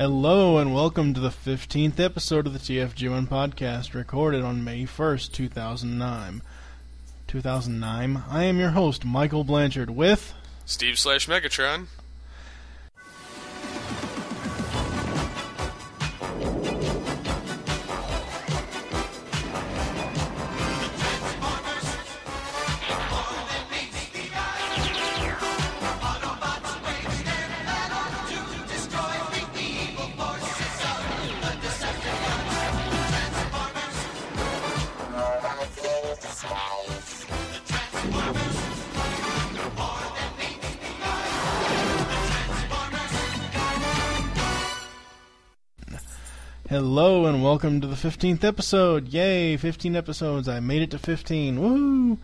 Hello and welcome to the 15th episode of the TFG1 podcast, recorded on May 1st, 2009. I am your host, Michael Blanchard, with... Steve/Megatron. Hello and welcome to the 15th episode. Yay, 15 episodes. I made it to 15. Woohoo!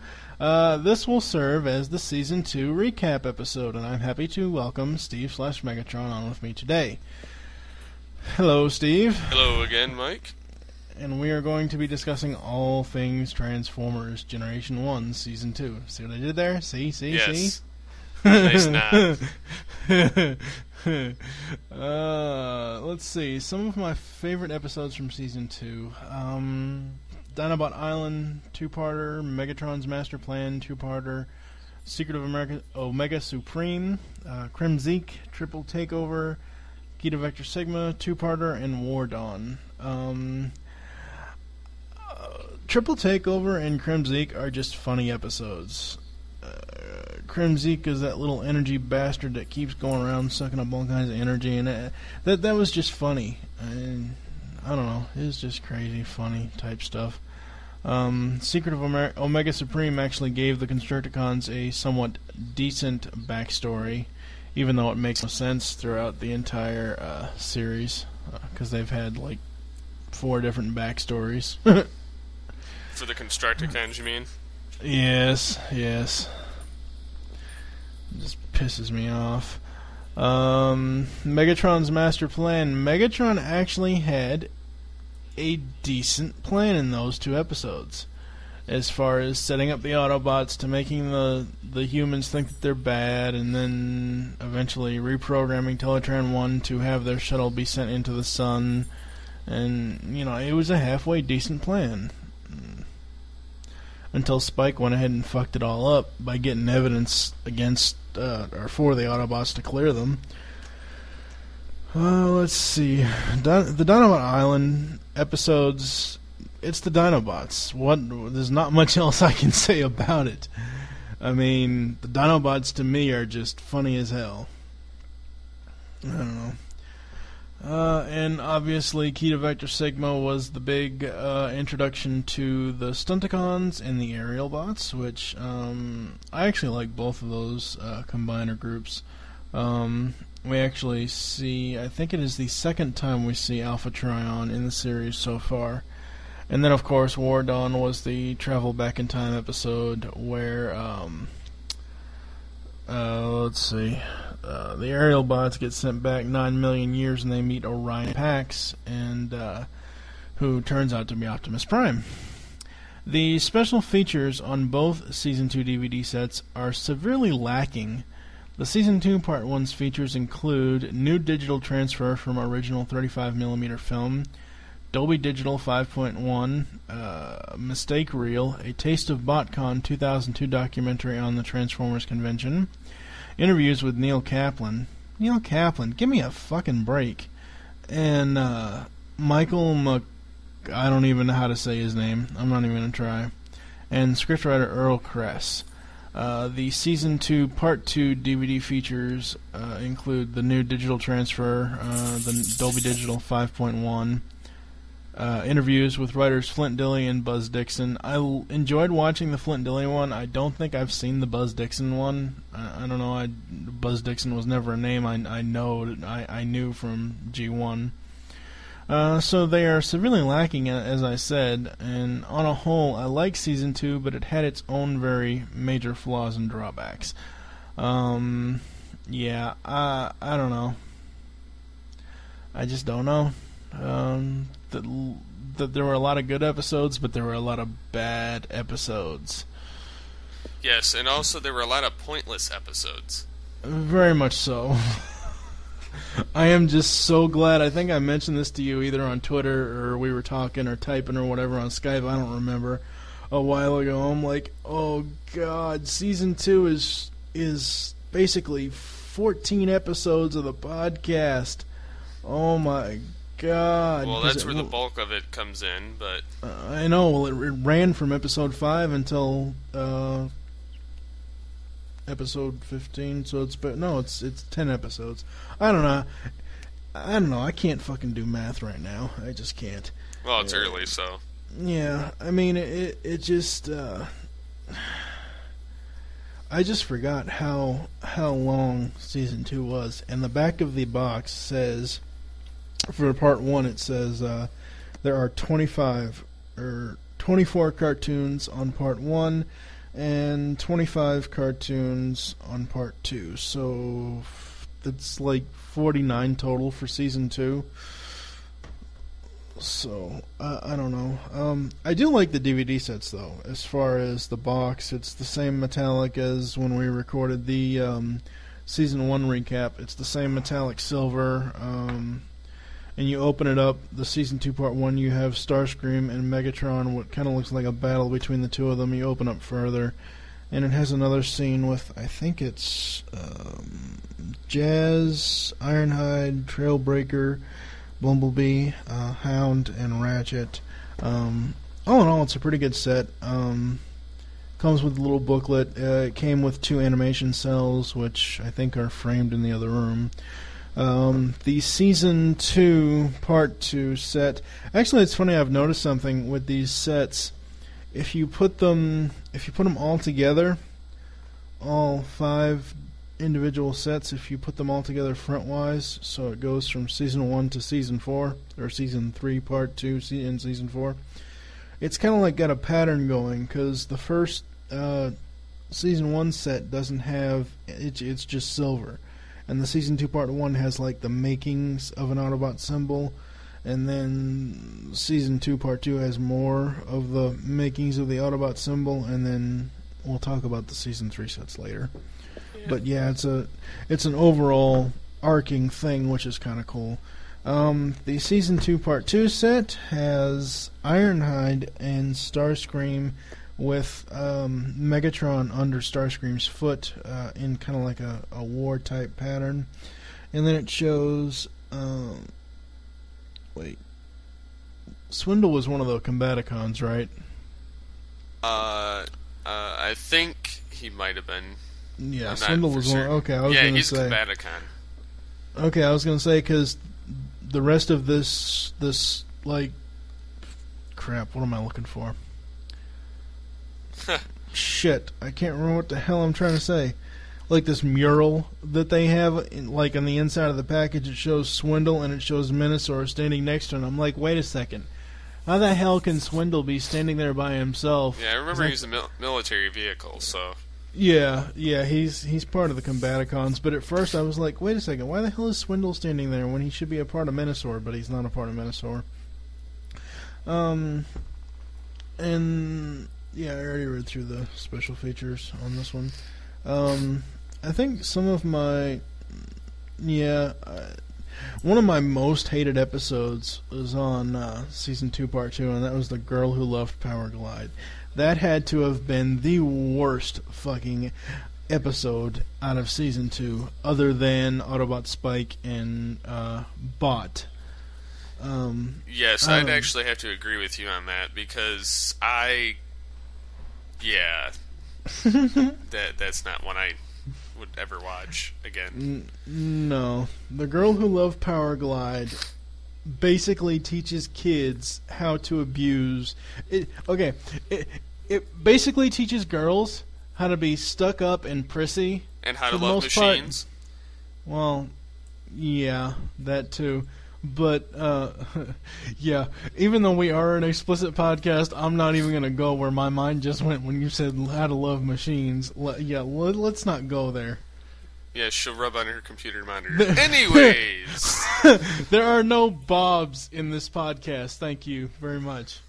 This will serve as the Season 2 recap episode, and I'm happy to welcome Steve/Megatron on with me today. Hello, Steve. Hello again, Mike. And we are going to be discussing all things Transformers Generation 1, Season 2. See what I did there? See? Yes. Nice nod. Let's see. Some of my favorite episodes from Season 2. Dinobot Island, 2-parter. Megatron's Master Plan, 2-parter. Secret of Omega Supreme. Kremzeek, Triple Takeover. Gita Vector Sigma, 2-parter. And War Dawn. Triple Takeover and Kremzeek are just funny episodes. Kremzeek is that little energy bastard that keeps going around sucking up all kinds of energy, and that was just funny. I don't know, it was just crazy, funny type stuff. Secret of Omega Supreme actually gave the Constructicons a somewhat decent backstory, even though it makes no sense throughout the entire series, because they've had like 4 different backstories. For the Constructicons, you mean? Yes. It just pisses me off. Megatron's Master Plan. Megatron actually had a decent plan in those 2 episodes, as far as setting up the Autobots to making the humans think that they're bad, and then eventually reprogramming Teletran 1 to have their shuttle be sent into the sun. And, it was a halfway decent plan. Until Spike went ahead and fucked it all up by getting evidence against or for the Autobots to clear them. Let's see. The Dinobot Island episodes, it's the Dinobots. There's not much else I can say about it. I mean, the Dinobots to me are just funny as hell. I don't know. And obviously Gita Vector Sigma was the big introduction to the Stunticons and the Aerial Bots, which I actually like both of those combiner groups. We actually see, I think it is the second time we see Alpha Trion in the series so far. And then of course War Dawn was the Travel Back in Time episode where, let's see, the Aerial Bots get sent back 9 million years and they meet Orion Pax, and who turns out to be Optimus Prime. The special features on both Season 2 DVD sets are severely lacking. The Season 2 Part 1's features include new digital transfer from original 35mm film, Dolby Digital 5.1, Mistake Reel, a Taste of BotCon 2002 documentary on the Transformers convention, interviews with Neil Kaplan. Neil Kaplan, give me a fucking break. And Michael I don't even know how to say his name. I'm not even going to try. And scriptwriter Earl Kress. The Season 2 Part 2 DVD features include the new digital transfer, the Dolby Digital 5.1, interviews with writers Flint Dille and Buzz Dixon. I enjoyed watching the Flint Dille one. I don't think I've seen the Buzz Dixon one. I don't know. Buzz Dixon was never a name I knew from G1. So they are severely lacking, as I said. And on a whole, I like Season 2, but it had its own very major flaws and drawbacks. Yeah, I don't know. I just don't know. That there were a lot of good episodes, but there were a lot of bad episodes. Yes, and also there were a lot of pointless episodes. Very much so. I am just so glad. I think I mentioned this to you either on Twitter or we were talking or typing or whatever on Skype. I don't remember. A while ago, I'm like, oh god, season 2 is basically 14 episodes of the podcast. Oh my god. Well, that's where the bulk of it comes in, but I know. Well, it ran from episode 5 until episode 15, so it's 10 episodes. I don't know. I can't fucking do math right now. I just can't. Well, it's early, so. Yeah, I mean, it just, I just forgot how long season 2 was. And the back of the box says, for part 1, it says there are 24 cartoons on part 1 and 25 cartoons on part 2. So that's like 49 total for season 2. So, I don't know. I do like the DVD sets, though. As far as the box, it's the same metallic as when we recorded the Season 1 recap. It's the same metallic silver. And you open it up, the Season 2 Part 1, you have Starscream and Megatron, what kind of looks like a battle between the two of them. You open up further, and it has another scene with, I think it's Jazz, Ironhide, Trailbreaker, Bumblebee, Hound, and Ratchet. All in all, it's a pretty good set. Comes with a little booklet. It came with 2 animation cells, which I think are framed in the other room. The Season 2 Part 2 set. Actually, it's funny, I've noticed something with these sets. If you put them all together, all 5 individual sets, if you put them all together front-wise, so it goes from Season 1 to Season 4, or Season 3 Part 2 in Season 4, it's kind of like got a pattern going, because the first Season 1 set doesn't have, it's just silver, and the Season 2 Part 1 has like the makings of an Autobot symbol, and then Season 2 Part 2 has more of the makings of the Autobot symbol, and then we'll talk about the Season 3 sets later. But yeah, it's an overall arcing thing, which is kind of cool. The Season 2 Part 2 set has Ironhide and Starscream with Megatron under Starscream's foot in kind of like a war-type pattern. And then it shows... Swindle was one of the Combaticons, right? I think he might have been... Yeah, Swindle was one. Okay, I was going to say. Yeah, he's Combaticon. Okay, I was going to say, because the rest of this, like... Crap, what am I looking for? Shit, I can't remember what the hell I'm trying to say. Like this mural that they have, like on the inside of the package, it shows Swindle and it shows Minosaur standing next to him. I'm like, wait a second. How the hell can Swindle be standing there by himself? Yeah, I remember he's a military vehicle, so... Yeah, he's part of the Combaticons, but at first I was like, wait a second, why the hell is Swindle standing there when he should be a part of Minosaur, but he's not a part of Minosaur? And, yeah, I already read through the special features on this one. I think some of my... one of my most hated episodes was on Season 2 Part 2, and that was The Girl Who Loved Power Glide. That had to have been the worst fucking episode out of Season 2, other than Autobot Spike and Bot. Yes, I'd actually have to agree with you on that, because that's not one I would ever watch again. No. The Girl Who Loved Power Glide basically teaches kids how to abuse... It basically teaches girls how to be stuck up and prissy. And how to love machines. Well, yeah, that too. But, yeah, even though we are an explicit podcast, I'm not even going to go where my mind just went when you said how to love machines. Let's not go there. Yeah, she'll rub on her computer monitor. Anyways! There are no bobs in this podcast. Thank you very much.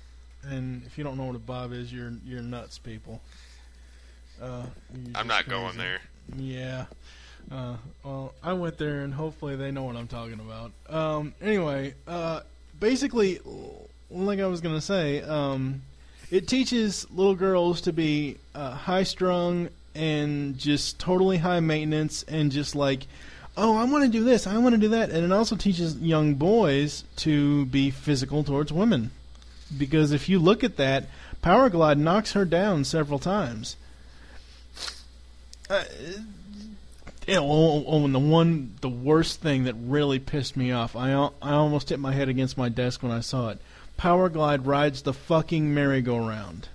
And if you don't know what a bob is, you're nuts, people. I'm not going there. Yeah. Well, I went there, and hopefully they know what I'm talking about. Anyway, basically, like I was going to say, it teaches little girls to be high-strung and just totally high maintenance and just like, oh, I want to do this, I want to do that. And it also teaches young boys to be physical towards women. Because if you look at that, Power Glide knocks her down several times. And the worst thing that really pissed me off, I almost hit my head against my desk when I saw it. Power Glide rides the fucking merry-go-round.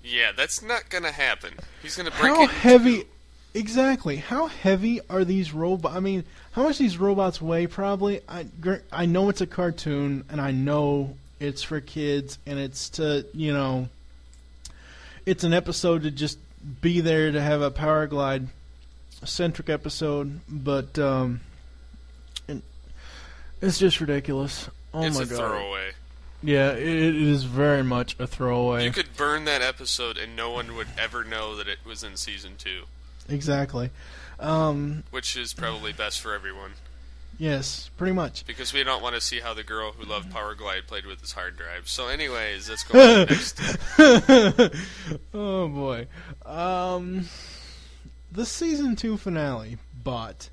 Yeah, that's not gonna happen. He's gonna break it. How heavy? Exactly. How heavy are these robots? I mean, how much these robots weigh? Probably. I know it's a cartoon, and I know it's for kids, and it's to it's an episode to just be there to have a Power Glide centric episode, but it's just ridiculous. Oh it's my a god. throwaway. Yeah, it is very much a throwaway. You could burn that episode and no one would ever know that it was in season 2. Exactly. Which is probably best for everyone. Yes, pretty much. Because we don't want to see how the girl who loved Power Glide played with his hard drive. So anyways, let's go on to next. Oh boy. The season 2 finale, but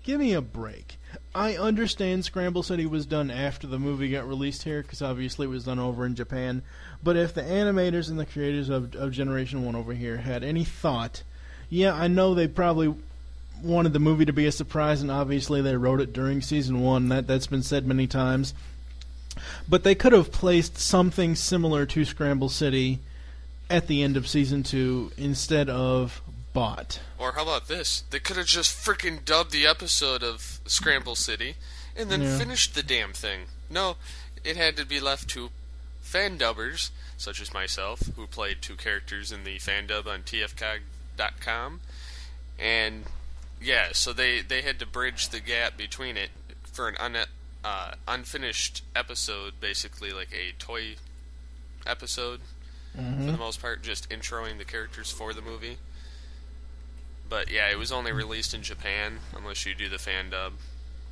give me a break. I understand Scramble City was done after the movie got released here, because obviously it was done over in Japan. But if the animators and the creators of Generation 1 over here had any thought, yeah, I know they probably wanted the movie to be a surprise, and obviously they wrote it during season 1. That's been said many times. But they could have placed something similar to Scramble City at the end of season 2 instead of bot. Or how about this? They could have just freaking dubbed the episode of Scramble City and then finished the damn thing. No, it had to be left to fan dubbers, such as myself, who played 2 characters in the fan dub on tfcog.com. And yeah, so they had to bridge the gap between it for an unfinished episode, basically like a toy episode, for the most part, just introing the characters for the movie. But yeah, it was only released in Japan, unless you do the fan dub.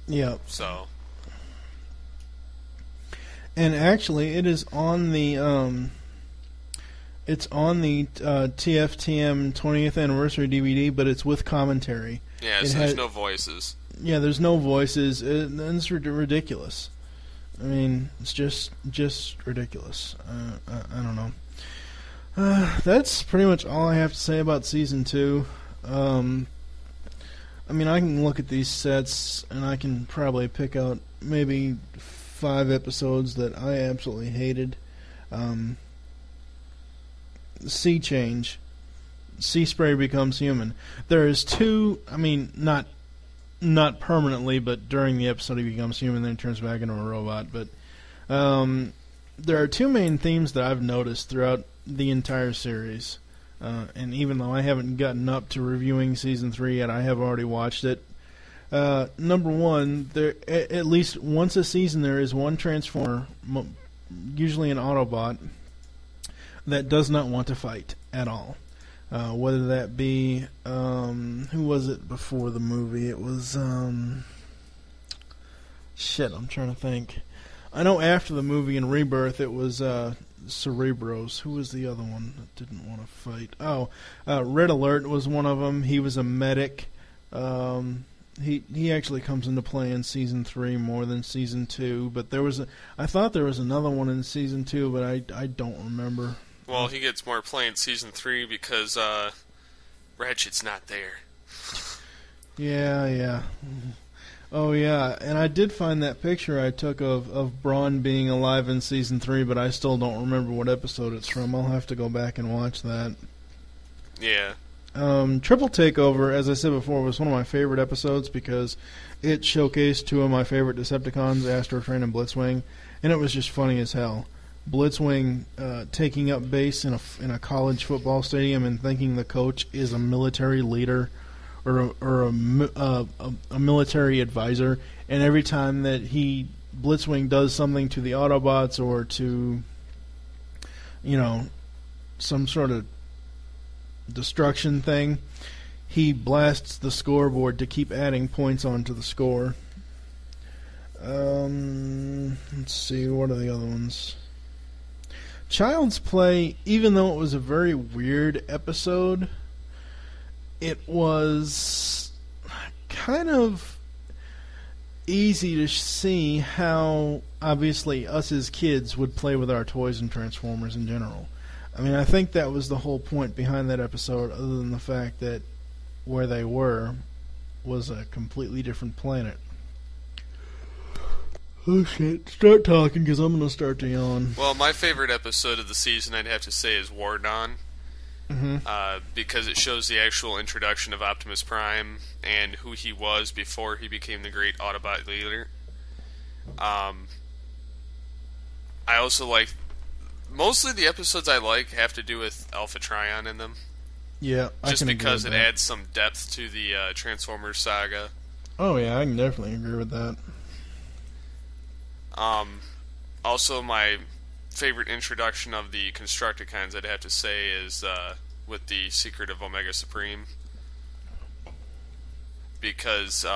Yep. So. And actually, it is on the TFTM 20th anniversary DVD, but it's with commentary. Yeah, so there's no voices. Yeah, there's no voices, and it's ridiculous. I mean, it's just ridiculous. I don't know. That's pretty much all I have to say about season 2. I mean, I can look at these sets, and I can probably pick out maybe 5 episodes that I absolutely hated. Sea Change. Sea Spray becomes human. There is 2, I mean, not permanently, but during the episode he becomes human, then he turns back into a robot. But there are 2 main themes that I've noticed throughout the entire series. And even though I haven't gotten up to reviewing Season 3 yet, I have already watched it. Number 1, there at least once a season there is one Transformer, usually an Autobot, that does not want to fight at all. Whether that be, who was it before the movie? It was, shit, I'm trying to think. I know after the movie in Rebirth it was, Cerebros. Who was the other one that didn't want to fight? Oh, Red Alert was one of them. He was a medic. He actually comes into play in Season 3 more than Season 2, but I thought there was another one in Season 2, but I don't remember. Well, he gets more play in Season 3 because Ratchet's not there. Yeah. Oh, yeah, and I did find that picture I took of Braun being alive in Season 3, but I still don't remember what episode it's from. I'll have to go back and watch that. Yeah. Triple Takeover, as I said before, was one of my favorite episodes because it showcased 2 of my favorite Decepticons, Astrotrain and Blitzwing, and it was just funny as hell. Blitzwing taking up base in a college football stadium and thinking the coach is a military leader or a military advisor, and every time that Blitzwing does something to the Autobots or to some sort of destruction thing, he blasts the scoreboard to keep adding points onto the score. Let's see, what are the other ones? Child's Play, even though it was a very weird episode, it was kind of easy to see how, obviously, us as kids would play with our toys and Transformers in general. I mean, I think that was the whole point behind that episode, other than the fact that where they were was a completely different planet. Oh shit, start talking because I'm going to start to yawn. Well, my favorite episode of the season, I'd have to say, is War Dawn. Because it shows the actual introduction of Optimus Prime and who he was before he became the great Autobot leader. I also like... Mostly the episodes I like have to do with Alpha Trion in them. Yeah, just because it adds some depth to the Transformers saga. Oh yeah, I can definitely agree with that. Also, my favorite introduction of the Constructicons, I'd have to say, is with the Secret of Omega Supreme. Because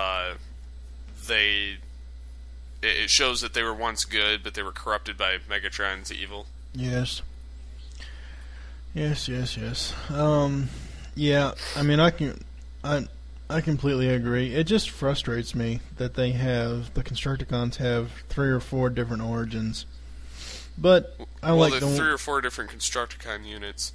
it shows that they were once good, but they were corrupted by Megatron's evil. Yes. Yes. Yeah, I mean, I completely agree. It just frustrates me that the Constructicons have 3 or 4 different origins. But I like the 3 or 4 different Constructicon units.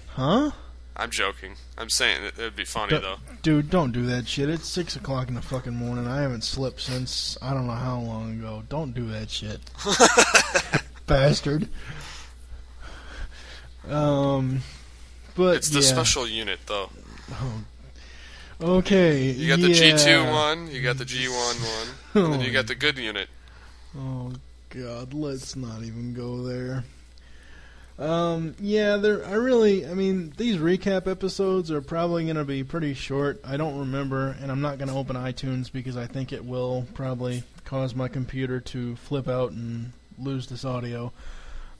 Huh? I'm joking. I'm saying it would be funny though. Dude, don't do that shit. It's 6 o'clock in the fucking morning. I haven't slept since I don't know how long ago. Don't do that shit. Bastard. But it's the special unit though. Oh. Okay. You got the G2 one, you got the G1 one, and then you got the good unit. Oh God, let's not even go there. I mean, these recap episodes are probably going to be pretty short. I don't remember, and I'm not going to open iTunes because I think it will probably cause my computer to flip out and lose this audio.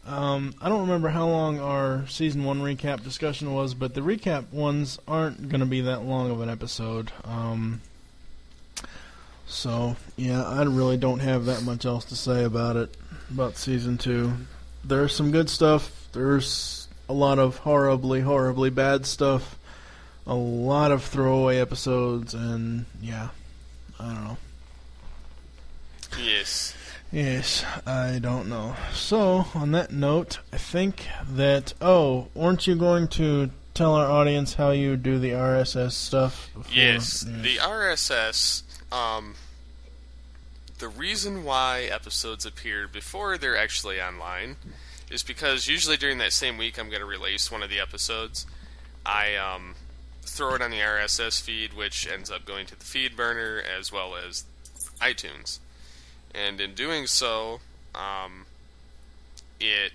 I don't remember how long our Season 1 recap discussion was, but the recap ones aren't going to be that long of an episode. So, yeah, I really don't have that much else to say about Season 2. There's some good stuff. There's a lot of horribly, horribly bad stuff. A lot of throwaway episodes, and, yeah, I don't know. Yes, I don't know. So, on that note, I think that... Oh, weren't you going to tell our audience how you do the RSS stuff? Yes, the RSS... the reason why episodes appear before they're actually online is because usually during that same week I'm going to release one of the episodes. I throw it on the RSS feed, which ends up going to the feed burner as well as iTunes. And in doing so, it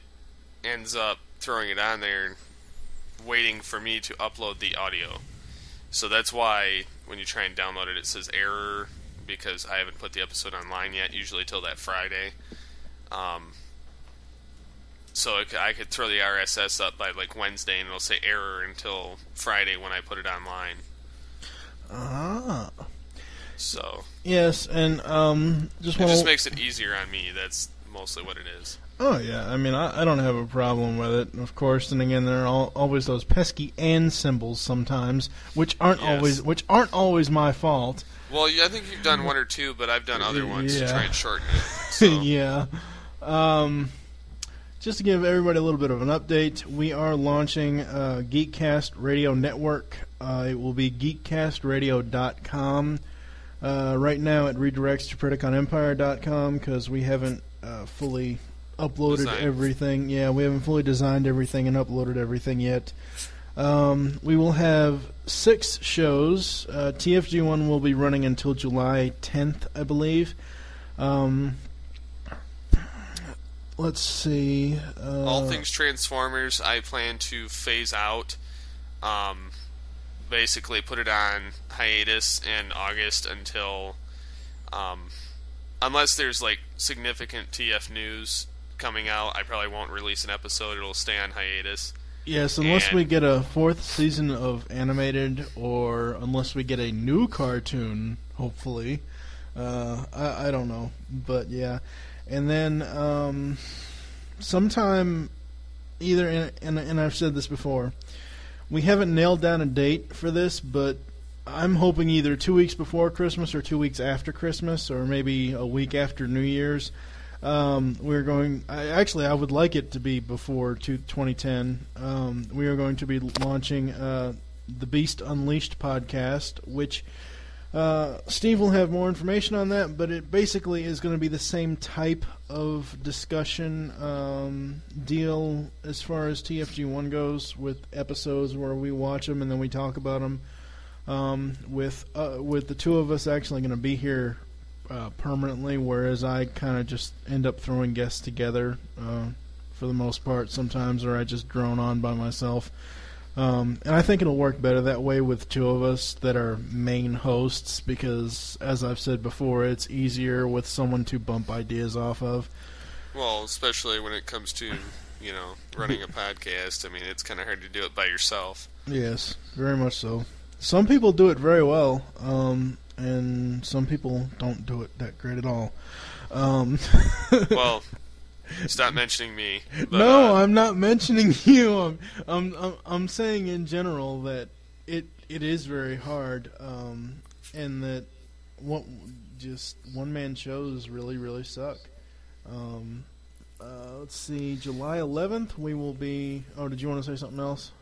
ends up throwing it on there, waiting for me to upload the audio. So that's why when you try and download it, it says error, because I haven't put the episode online yet, usually till that Friday. So I could throw the RSS up by like Wednesday, and it'll say error until Friday when I put it online. So yes, and it just makes it easier on me. That's mostly what it is. Oh yeah, I mean I don't have a problem with it, of course. And again, there are always those pesky and symbols sometimes, which aren't always my fault. Well, I think you've done 1 or 2, but I've done other ones to try and shorten it. So. Yeah. Just to give everybody a little bit of an update, we are launching GeekCast Radio Network. It will be geekcastradio.com. Right now it redirects to PrediconEmpire.com because we haven't fully uploaded everything. Yeah, we haven't fully designed everything and uploaded everything yet. We will have 6 shows. TFG1 will be running until July 10th, I believe. Let's see. All things Transformers, I plan to phase out. Basically, put it on hiatus in August until, unless there's like significant TF news coming out, I probably won't release an episode. It'll stay on hiatus. Yes, unless we get a 4th season of animated, or unless we get a new cartoon, hopefully. I don't know, but yeah. And then sometime, either, and I've said this before, we haven't nailed down a date for this, but I'm hoping either 2 weeks before Christmas or 2 weeks after Christmas, or maybe a week after New Year's. We're going. I would like it to be before 2010. We are going to be launching the Beast Unleashed podcast, which Steve will have more information on that. But it basically is going to be the same type of discussion deal as far as TFG1 goes, with episodes where we watch them and then we talk about them. With the two of us actually going to be here permanently, whereas I kind of just end up throwing guests together for the most part sometimes, or I just drone on by myself. And I think it'll work better that way with two of us that are main hosts, because, as I've said before, it's easier with someone to bump ideas off of. Well, especially when it comes to, running a podcast. I mean, it's kind of hard to do it by yourself. Yes, very much so. Some people do it very well, and some people don't do it that great at all. Well, stop mentioning me. But, no, I'm not mentioning you. I'm saying in general that it is very hard, and that one-man shows really suck. Let's see, July 11th we will be. Oh, did you want to say something else?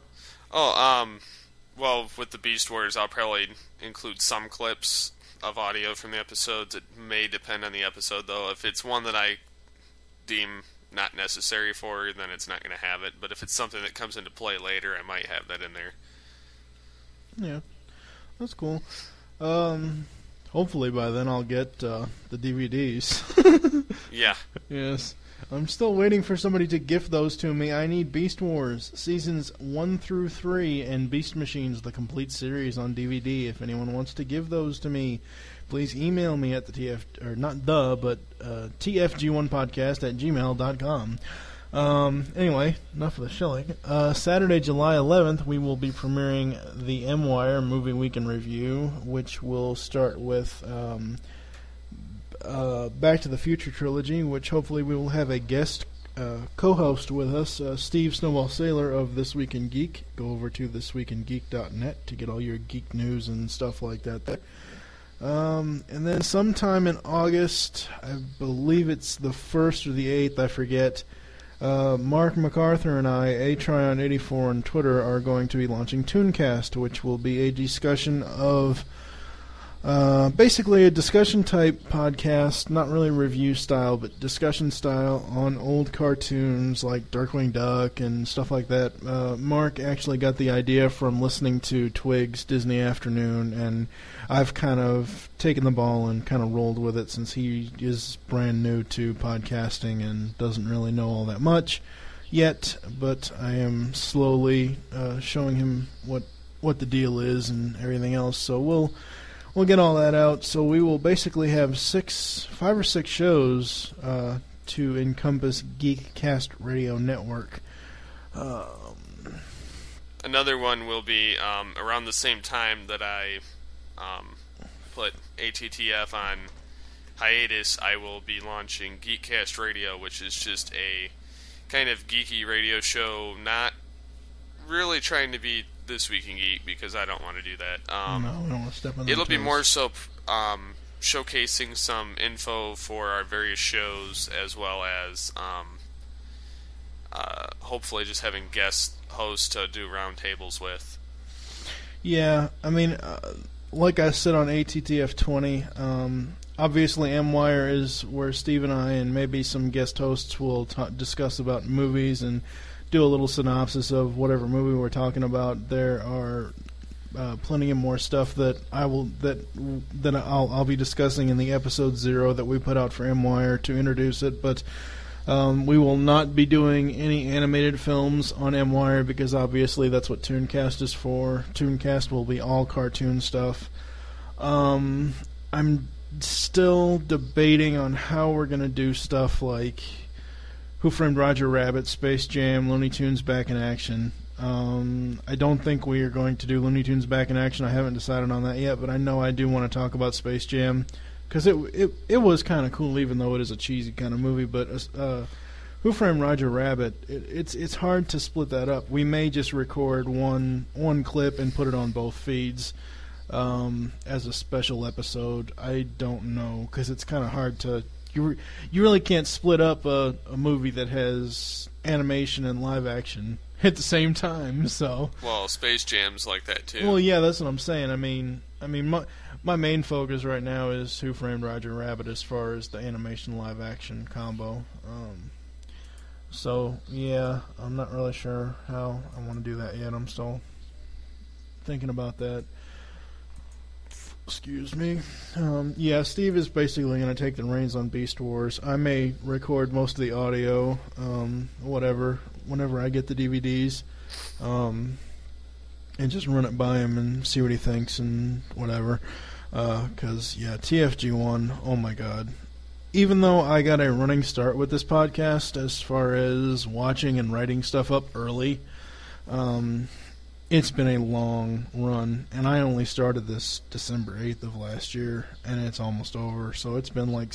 Well, with the Beast Wars, I'll probably include some clips of audio from the episodes. It may depend on the episode, though. If it's one that I deem not necessary for, then it's not going to have it. But if it's something that comes into play later, I might have that in there. Yeah, that's cool. Hopefully by then I'll get the DVDs. Yeah. Yes. I'm still waiting for somebody to gift those to me. I need Beast Wars Seasons 1 through 3 and Beast Machines, the complete series on DVD. If anyone wants to give those to me, please email me at tfg1podcast@gmail.com. Anyway, enough of the shilling. Saturday, July 11th, we will be premiering the M-Wire Movie Week in Review, which will start with Back to the Future trilogy, which hopefully we will have a guest co-host with us, Steve Snowball Sailor of This Week in Geek. Go over to thisweekingeek.net to get all your geek news and stuff like that there. And then sometime in August, I believe it's the 1st or the 8th, I forget, Mark MacArthur and I, Atryon84 on Twitter, are going to be launching ToonCast, which will be a discussion of basically a discussion type podcast, not really review style, but discussion style on old cartoons like Darkwing Duck and stuff like that. Mark actually got the idea from listening to Twig's Disney Afternoon, and I've kind of taken the ball and kind of rolled with it since he is brand new to podcasting and doesn't really know all that much yet, but I am slowly showing him what the deal is and everything else, so we'll get all that out. So we will basically have 5 or 6 shows to encompass GeekCast Radio Network. Another one will be around the same time that I put ATTF on hiatus. I will be launching GeekCast Radio, which is just a kind of geeky radio show, not really trying to be This Week in Geek, because I don't want to do that. No, we don't want to step on that. It'll be more so showcasing some info for our various shows, as well as hopefully just having guest hosts to do roundtables with. Yeah, I mean, like I said on ATTF 20, obviously M-Wire is where Steve and I and maybe some guest hosts will discuss about movies and do a little synopsis of whatever movie we're talking about. There are plenty of more stuff that I'll be discussing in the episode 0 that we put out for M-Wire to introduce it, but we will not be doing any animated films on M-Wire, because obviously that's what ToonCast is for. ToonCast will be all cartoon stuff. I'm still debating on how we're going to do stuff like Who Framed Roger Rabbit, Space Jam, Looney Tunes Back in Action. I don't think we are going to do Looney Tunes Back in Action. I haven't decided on that yet, but I know I do want to talk about Space Jam, because it was kind of cool, even though it is a cheesy kind of movie. But Who Framed Roger Rabbit, it's hard to split that up. We may just record one clip and put it on both feeds as a special episode. I don't know, because it's kind of hard to... You really can't split up a movie that has animation and live action at the same time. So well, Space Jam's like that too. Well, yeah, that's what I'm saying. I mean, my main focus right now is Who Framed Roger Rabbit as far as the animation live action combo. So yeah, I'm not really sure how I want to do that yet. I'm still thinking about that. Excuse me. Yeah, Steve is basically going to take the reins on Beast Wars. I may record most of the audio, whenever I get the DVDs, and just run it by him and see what he thinks and whatever. Because, yeah, TFG1, oh my god. Even though I got a running start with this podcast as far as watching and writing stuff up early, it's been a long run, and I only started this December 8th of last year, and it's almost over. So it's been like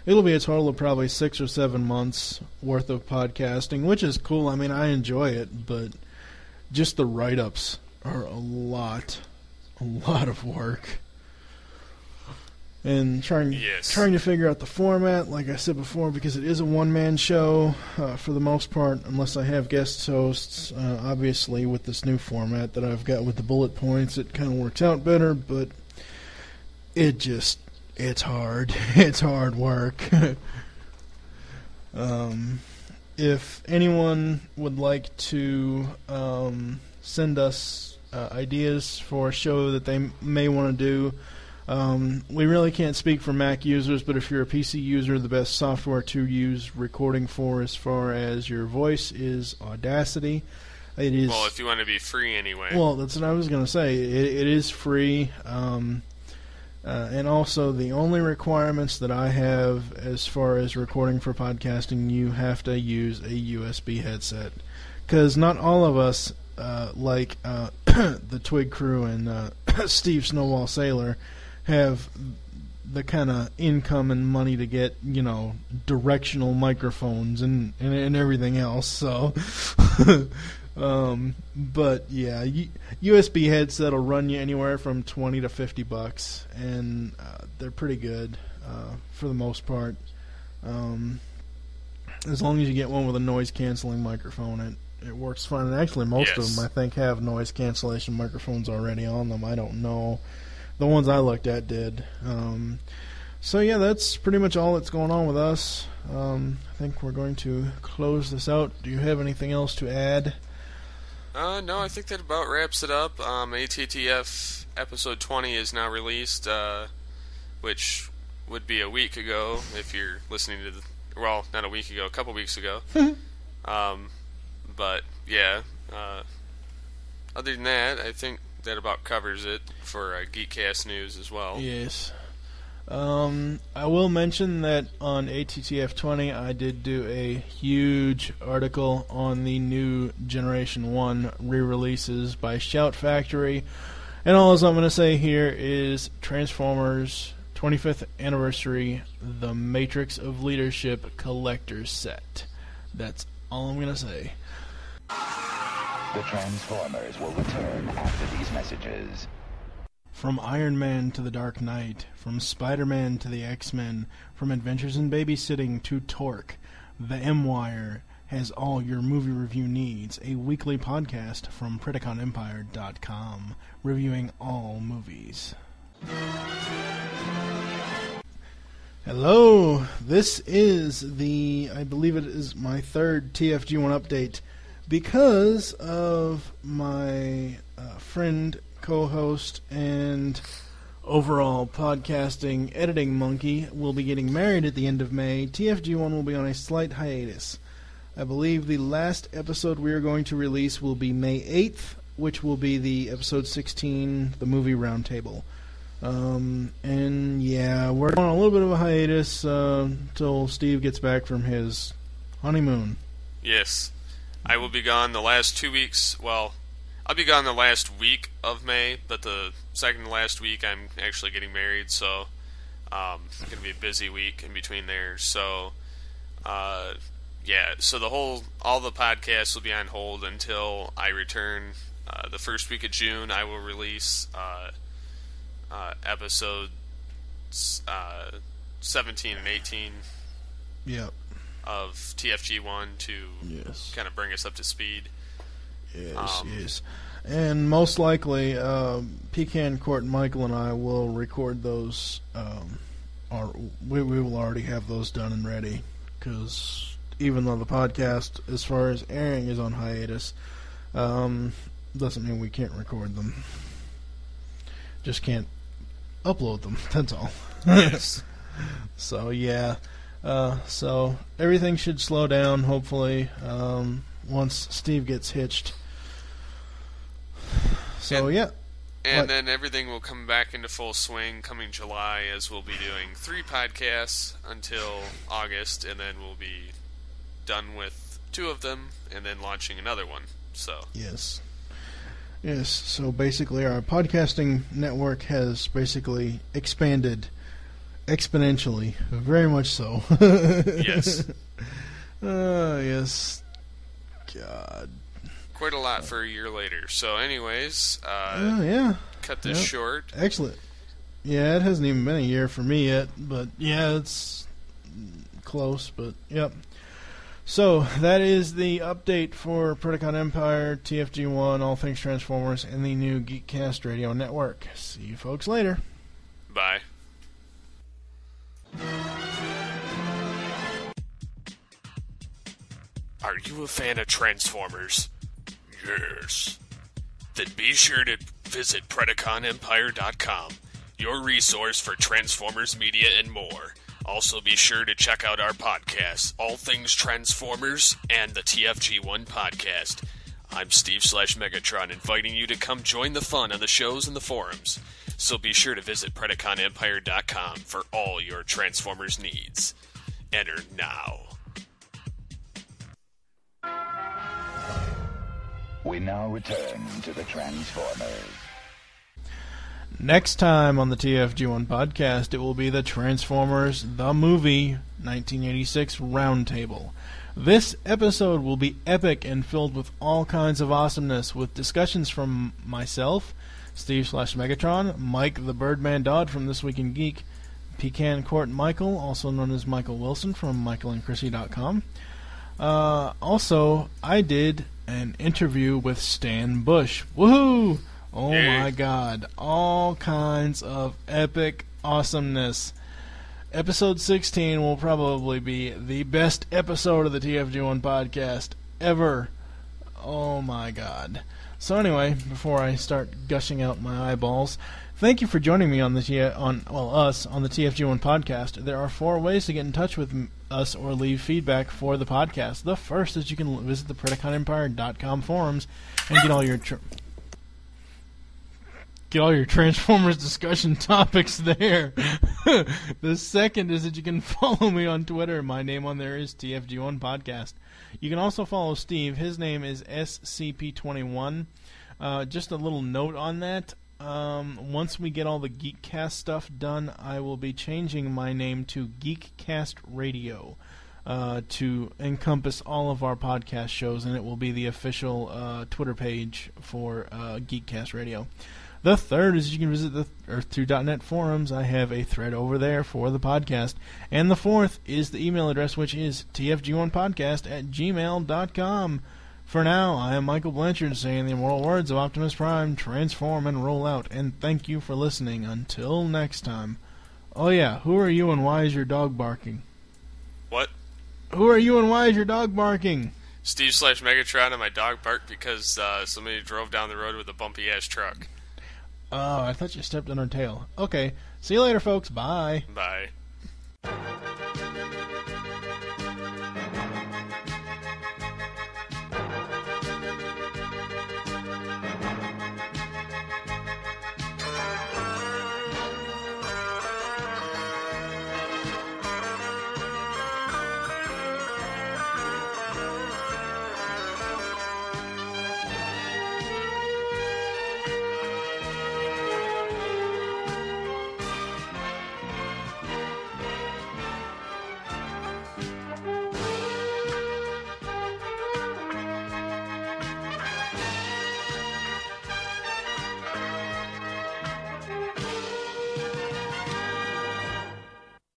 it'll be a total of probably 6 or 7 months worth of podcasting, which is cool. I mean, I enjoy it, but just the write-ups are a lot of work. And trying to figure out the format, like I said before, because it is a one-man show for the most part, unless I have guest hosts. Obviously, with this new format that I've got with the bullet points, it kind of works out better, but it's hard. It's hard work. If anyone would like to send us ideas for a show that they may want to do, we really can't speak for Mac users, but if you're a PC user, the best software to use recording for as far as your voice is Audacity. It is, well, if you want to be free anyway. Well, that's what I was going to say. It is free. And also, the only requirements that I have as far as recording for podcasting, you have to use a USB headset. Because not all of us, like the Twig Crew and Steve Snowball Sailor, have the kind of income and money to get, directional microphones and everything else. So, but yeah, USB headset will run you anywhere from $20 to $50, and they're pretty good for the most part. As long as you get one with a noise canceling microphone, it works fine. And actually, most of them I think have noise cancellation microphones already on them. I don't know. The ones I looked at did. So yeah, that's pretty much all that's going on with us. I think we're going to close this out. Do you have anything else to add? No, I think that about wraps it up. ATTF episode 20 is now released, which would be a week ago if you're listening to well, not a week ago, a couple weeks ago. But yeah, other than that, I think that about covers it for GeekCast news as well. Yes. I will mention that on ATTF 20 I did do a huge article on the new Generation 1 re-releases by Shout Factory. And all I'm going to say here is Transformers 25th Anniversary The Matrix of Leadership Collector's Set. That's all I'm going to say. The Transformers will return after these messages. From Iron Man to the Dark Knight, from Spider-Man to the X-Men, from Adventures in Babysitting to Torque, the M-Wire has all your movie review needs. A weekly podcast from PrediconEmpire.com, reviewing all movies. Hello, this is I believe it is my third TFG1 update. Because of my friend, co-host, and overall podcasting editing monkey will be getting married at the end of May, TFG1 will be on a slight hiatus. I believe the last episode we are going to release will be May 8th, which will be the episode 16, the movie roundtable. And yeah, we're on a little bit of a hiatus until Steve gets back from his honeymoon. Yes. I will be gone the last 2 weeks. Well, I'll be gone the last week of May, but the second to last week I'm actually getting married, so it's going to be a busy week in between there. So, so all the podcasts will be on hold until I return. The first week of June, I will release episodes 17 and 18 of TFG1 to kind of bring us up to speed. Yes. And most likely, Pecan, Court, Michael, and I will record those. We will already have those done and ready, because even though the podcast, as far as airing, is on hiatus, doesn't mean we can't record them. Just can't upload them, that's all. Yes. So, yeah. So, everything should slow down, hopefully, once Steve gets hitched. So, And then everything will come back into full swing coming July, as we'll be doing 3 podcasts until August, and then we'll be done with 2 of them, and then launching another one. So Yes, so basically our podcasting network has basically expanded exponentially, very much so. Yes. Yes. God. Quite a lot for a year later. So anyways, cut this short. Excellent. Yeah, it hasn't even been a year for me yet, but yeah, it's close, but yep. So, that is the update for Predacon Empire, TFG1, All Things Transformers, and the new GeekCast Radio Network. See you folks later. Bye. Are you a fan of Transformers? Yes. Then be sure to visit PredaconEmpire.com, your resource for Transformers media and more. Also be sure to check out our podcasts, All Things Transformers and the TFG1 podcast. I'm Steve/Megatron, inviting you to come join the fun on the shows and the forums. So be sure to visit PredaconEmpire.com for all your Transformers needs. Enter now. We now return to the Transformers. Next time on the TFG1 podcast, it will be the Transformers The Movie 1986 Roundtable. This episode will be epic and filled with all kinds of awesomeness, with discussions from myself, Steve/Megatron, Mike the Birdman Dodd from This Week in Geek, Pecan Court Michael, also known as Michael Wilson from michaelandchrissy.com. Also, I did an interview with Stan Bush. Woohoo! Oh my god. All kinds of epic awesomeness. Episode 16 will probably be the best episode of the TFG1 podcast ever. Oh my god. So anyway, before I start gushing out my eyeballs, thank you for joining me on us on the TFG1 podcast. There are 4 ways to get in touch with us or leave feedback for the podcast. The first is you can visit the PredaconEmpire.com forums and get all your Transformers discussion topics there. The second is that you can follow me on Twitter. My name on there is TFG1 Podcast. You can also follow Steve. His name is SCP21. Just a little note on that. Once we get all the GeekCast stuff done, I will be changing my name to GeekCast Radio to encompass all of our podcast shows, and it will be the official Twitter page for GeekCast Radio. The third is you can visit the Earth2.net forums. I have a thread over there for the podcast. And the fourth is the email address, which is tfg1podcast@gmail.com. For now, I am Michael Blanchard saying the immortal words of Optimus Prime, transform and roll out. And thank you for listening. Until next time. Oh yeah, who are you and why is your dog barking? What? Who are you and why is your dog barking? Steve/Megatron and my dog barked because somebody drove down the road with a bumpy-ass truck. Oh, I thought you stepped on her tail. Okay, see you later, folks. Bye. Bye.